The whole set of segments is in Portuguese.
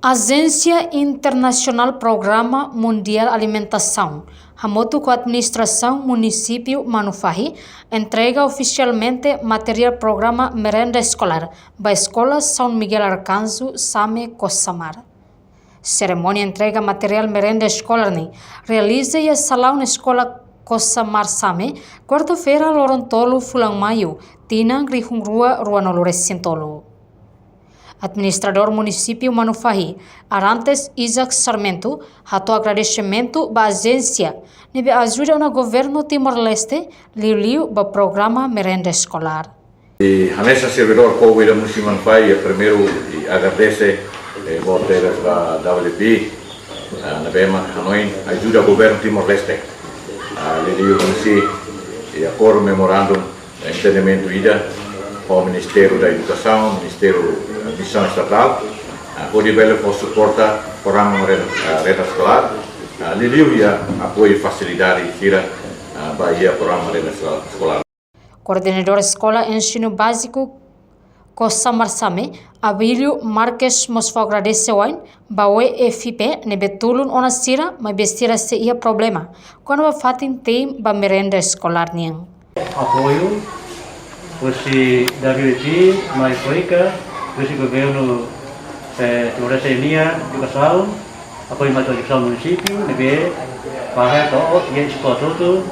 Agência Internacional Programa Mundial Alimentação, junto com a Administração Município Manufahi, entrega oficialmente material programa Merenda Escolar da Escola São Miguel Arcanjo, Same Cossamar. Cerimônia entrega material merenda escolar realiza e salão na Escola Cossamar Same, quarta-feira, Lorontolo, Fulang Maio, Tinang, Rihung Rua, Ruanolo Sintolo. Administrador Município Manufahi, Arantes Isaac Sarmento, rato agradecimento à agência nebe ajuda no governo Timor-Leste, liu do programa Merenda Escolar. E a nessa servidor povo da Município Manufahi, primeiro agradece volteiras da WP, na Bema, Hanoi, ajuda o governo Timor-Leste. Liu Município e acordo memorandum de entendimento ida ao Ministério da Educação, Ministério da Missão Estatal, por desenvolver suporta o programa Merenda Escolar, Liu e apoio e facilidade tira Bahia programa Merenda Escolar. Coordenador Escola Ensino Básico Cossamar Same, Abílio Marques Mosfo agradece ao Baue FP nebetulun onasira, mas bestira se ia problema quando a fatin tem ba merenda escolar niang. Apoio você WG, mais Coica, você governo Timor-Leste Educação, apoio mais educação município, nebe para todo e escola todo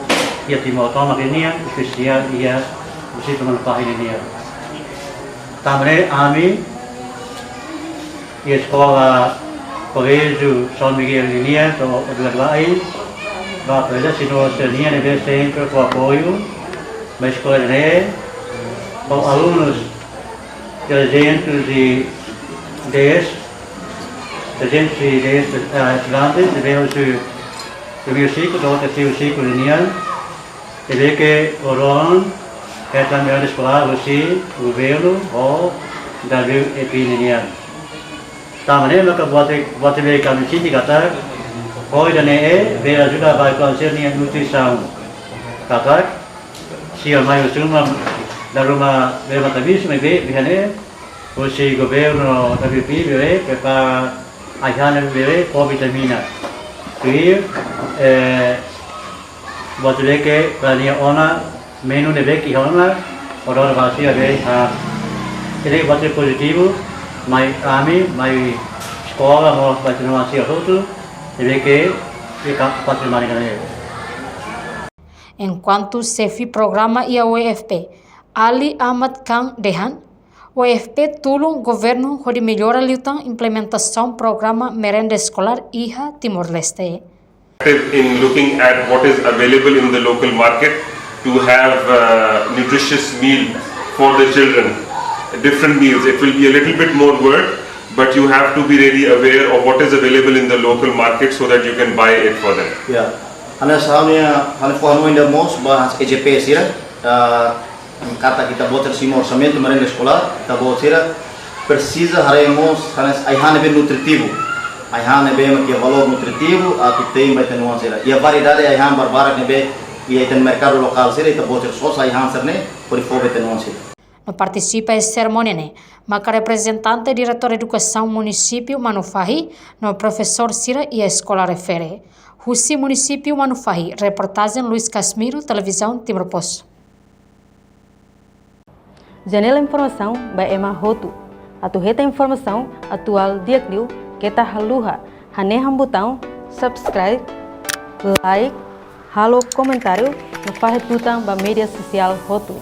e a Timor toma renia especial e a município Manufahi renia. Também ami e a escola colégio São Miguel renia to Odlaglai, ba presa sino senia nebe sempre com apoio, mas escola renia aos alunos 310 estudantes devemos o primeiro ciclo do terceiro ciclo linear e ver que o RON é também a escolar você o governo ou WEP linear. Também maka buat ver kami sini kata koi dan ver juga baik konsernya nutrição kata siapa mai semua da Roma Bema Tavis, mas bihane o governo WP bere para a jana bere com vitamina. Que botule que plania ona menu nebe que ona ora vazia bere a ele bote positivo, mai kami mai escola mo bote no asia todo nebe que patrimônio né. Enquanto CEFI programa e a UEFP Ali Ahmad Khan Dehan, o EFP tulung governo de melhora liutan implementação programa Merenda Escolar IHA Timor-Leste. In looking at what is available in the local market to have nutritious meal for the children, different meals. It will be a little bit more work, but you have to be really aware of what is available in the local market so that you can buy it for them. Yeah, ana sahamnya hal forno ainda mos bahas EGP sira. Kata kita buat tersimor orçamento merenda escolar, kita buat sira precisa haremos ayahane bem nutritivo, ayahane bem que valor nutritivo, a que tem vai ter nuance sira. E a variedade ayahane barbara que bem e aí tem mercado local sira, kita buat só ayahane serne, por isso vai ter nuance. No participa essa cerimônia, maca representante diretor educação município Manufahi, no professor Sira e a escola refere. Husi município Manufahi, reportagem Luiz Casmiro, televisão Timor-Post. Janela informação by Emma Hotu. Atu reta informação atual diakliu kita haluha haneham botão subscribe, like, halo comentário no faz tutang ba mídia social Hotu.